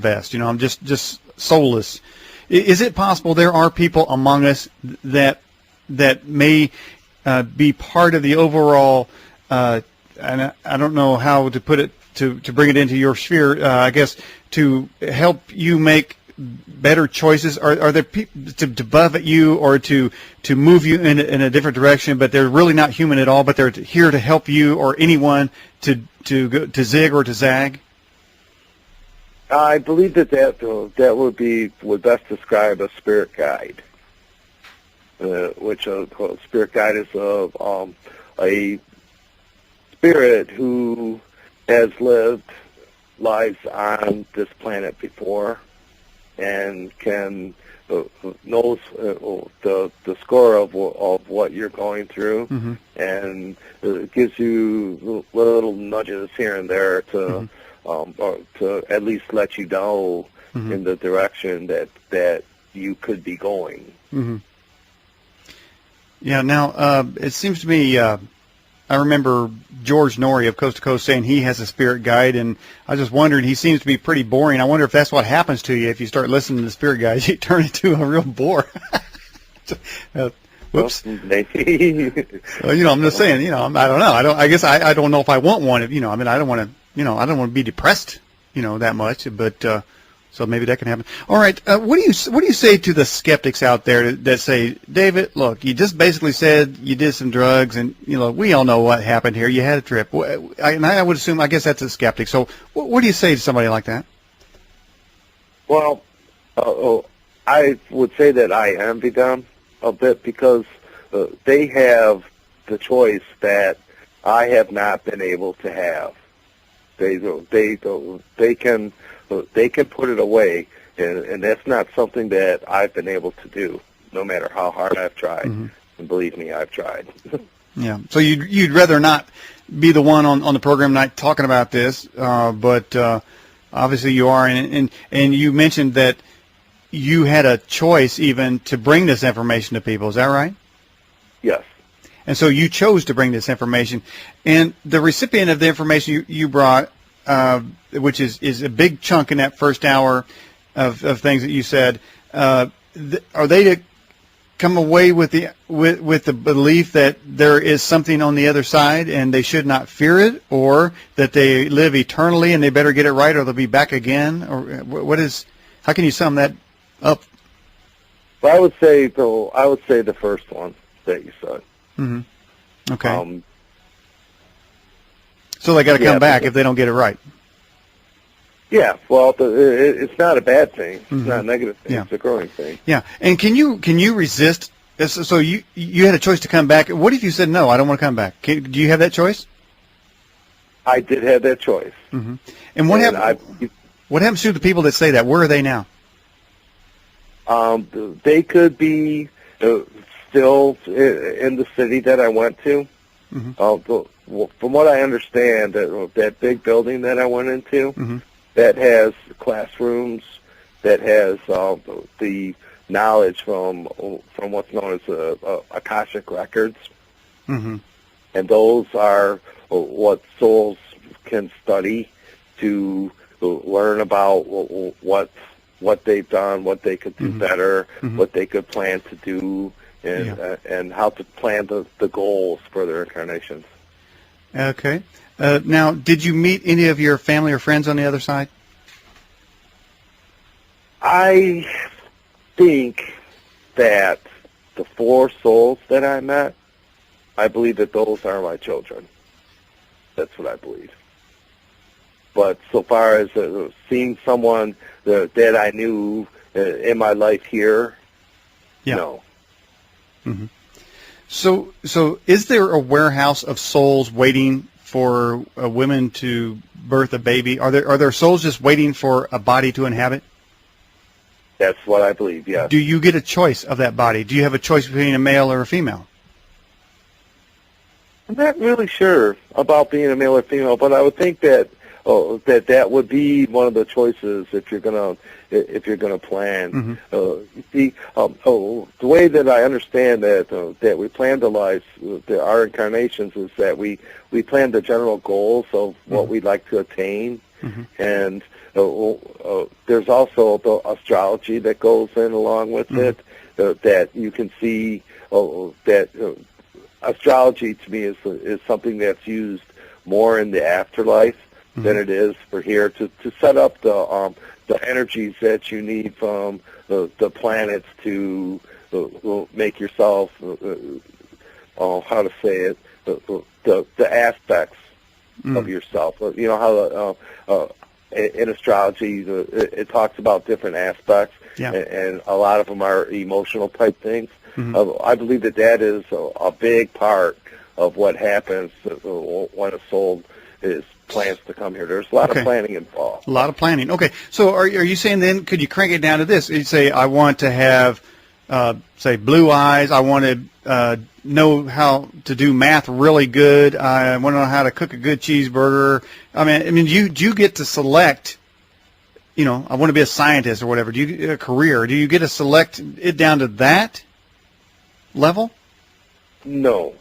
vest. I'm just soulless. Is it possible there are people among us that may be part of the overall, and I don't know how to put it, to bring it into your sphere, I guess, to help you make better choices? Are there people to buff at you or to move you in a different direction, but they're really not human at all, but they're here to help you or anyone to zig or to zag? I believe that would best describe a spirit guide, which a spirit guide is a spirit who has lived lives on this planet before and knows the score of what you're going through, mm-hmm. and gives you little nudges here and there to to at least let you know, mm-hmm. in the direction that you could be going. Mm-hmm. Yeah. Now it seems to me. I remember George Norrie of Coast to Coast saying he has a spirit guide, and I just wondered, he seems to be pretty boring. I wonder if that's what happens to you if you start listening to the spirit guides. You turn into a real bore. Whoops. Well, maybe. Well, I'm just saying, I don't know. I guess I don't know if I want one. I don't want to, I don't want to be depressed, that much, but so maybe that can happen. All right. What do you say to the skeptics out there that say, David, look, you just basically said you did some drugs, and we all know what happened here. You had a trip, and I would assume, I guess that's a skeptic. So, what do you say to somebody like that? Well, I would say that I envy them a bit because they have the choice that I have not been able to have. They can put it away, and that's not something that I've been able to do, no matter how hard I've tried. Mm-hmm. And believe me, I've tried. Yeah. So you'd rather not be the one on the program night talking about this, but obviously you are, and you mentioned that you had a choice even to bring this information to people. Is that right? Yes. And so you chose to bring this information, and the recipient of the information you brought, which is a big chunk in that first hour of things that you said, are they to come away with the belief that there is something on the other side and they should not fear it, or that they live eternally and they better get it right or they'll be back again? Or how can you sum that up? Well, I would say the first one that you said. Mm-hmm. Okay. So they got to come back if they don't get it right. Yeah, well, it's not a bad thing. It's mm-hmm. not a negative thing. Yeah. It's a growing thing. Yeah, and can you resist? So you had a choice to come back. What if you said no? I don't want to come back. Do you have that choice? I did have that choice. Mm-hmm. And what happens to the people that say that? Where are they now? They could be still in the city that I went to. Mm-hmm. From what I understand, that big building that I went into, mm-hmm. that has classrooms, that has the knowledge from what's known as Akashic records, mm-hmm. and those are what souls can study to learn about what they've done, what they could do mm-hmm. better, mm-hmm. what they could plan to do, and how to plan the goals for their incarnations. Okay. Now, did you meet any of your family or friends on the other side? I think that the 4 souls that I met, I believe that those are my children. That's what I believe. But so far as seeing someone that I knew in my life here, no. Mm-hmm. So is there a warehouse of souls waiting for women to birth a baby? Are there souls just waiting for a body to inhabit? That's what I believe, yes. Do you get a choice of that body? Do you have a choice between a male or a female? I'm not really sure about being a male or female, but I would think that that would be one of the choices if you're gonna plan. Mm-hmm. The way that I understand that we plan the lives, our incarnations, is that we plan the general goals of what mm-hmm. we'd like to attain, mm-hmm. and there's also the astrology that goes in along with it, that you can see that astrology to me is something that's used more in the afterlife than it is for here to set up the energies that you need from the planets to make yourself, how to say it, the aspects of yourself. You know how in astrology it talks about different aspects, and a lot of them are emotional type things. I believe that is a big part of what happens when a soul plans to come here. There's a lot of planning involved. A lot of planning. Okay. So are you saying then, could you crank it down to this? You say, I want to have, say, blue eyes. I want to know how to do math really good. I want to know how to cook a good cheeseburger. I mean, do you get to select, I want to be a scientist or whatever. Do you a career? Do you get to select it down to that level? No.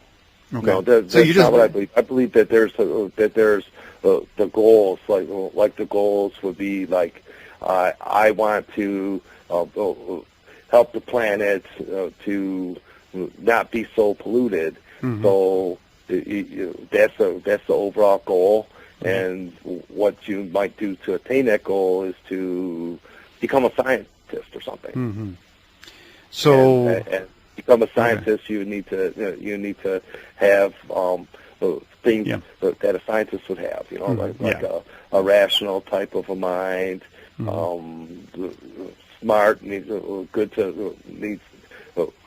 Okay. No, that's so you just, not what I believe. I believe that there's the goals, like the goals would be like, I want to help the planet to not be so polluted. So that's the overall goal. And what you might do to attain that goal is to become a scientist or something. So and become a scientist, you need to have things that a scientist would have. Like a rational type of a mind, smart,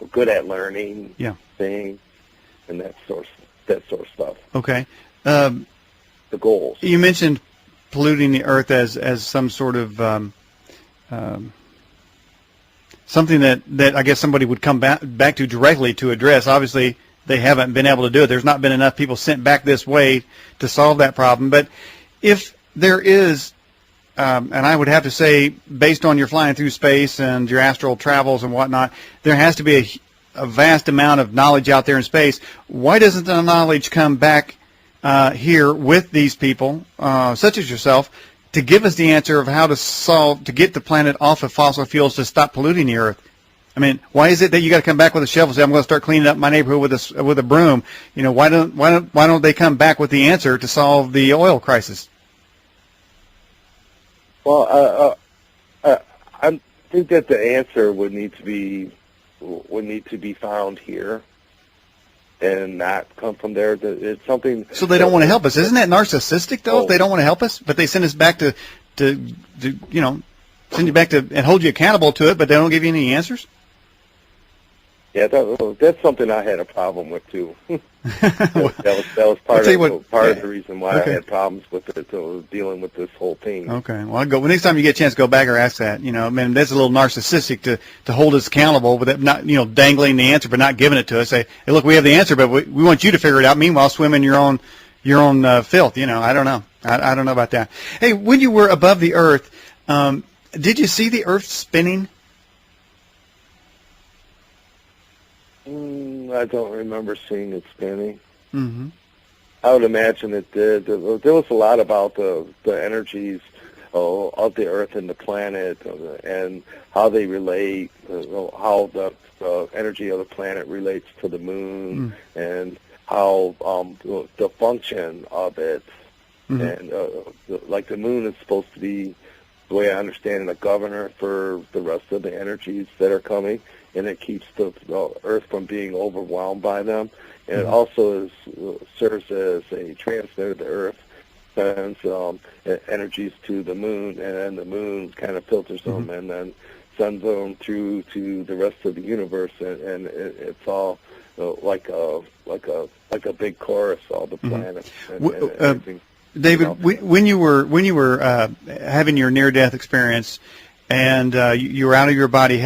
good at learning things, and that sort of stuff. Okay. The goals. You mentioned polluting the earth as some sort of something that I guess somebody would come back to directly to address. Obviously, they haven't been able to do it. There's not been enough people sent back this way to solve that problem. But if there is, and I would have to say, based on your flying through space and your astral travels and whatnot, there has to be a vast amount of knowledge out there in space. Why doesn't the knowledge come back here with these people, such as yourself, to give us the answer of how to get the planet off of fossil fuels to stop polluting the earth? I mean, why is it that you got to come back with a shovel and say, I'm going to start cleaning up my neighborhood with a broom? Why don't they come back with the answer to solve the oil crisis? Well, I think that the answer would need to be found here and not come from there. It's something. So they don't want to help us. Isn't that narcissistic, though? If they don't want to help us, but they send us back to send you back to and hold you accountable to it, but they don't give you any answers? Yeah, that's something I had a problem with too. that was part of the reason why I had problems with it, dealing with this whole thing. Okay, well, next time you get a chance, go back or ask that. That's a little narcissistic to hold us accountable, with it not dangling the answer but not giving it to us. Say, hey, look, we have the answer, but we want you to figure it out. Meanwhile, swim in your own filth. I don't know. I don't know about that. Hey, when you were above the earth, did you see the earth spinning? I don't remember seeing it spinning. I would imagine it did. There was a lot about the energies of the Earth and the planet, and how they relate, how the energy of the planet relates to the moon, and how the function of it. And like the moon is supposed to be, the way I understand it, a governor for the rest of the energies that are coming, and it keeps the Earth from being overwhelmed by them. And it also serves as a transmitter. The Earth sends energies to the moon, and then the moon kind of filters them and then sends them through to the rest of the universe. And it's all like a big chorus, all the planets and everything. David, when you were having your near-death experience, and you were out of your body,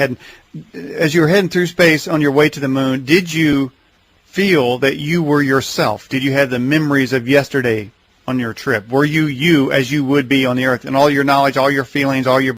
as you were heading through space on your way to the moon, did you feel that you were yourself? Did you have the memories of yesterday on your trip? Were you as you would be on the Earth, and all your knowledge, all your feelings, all your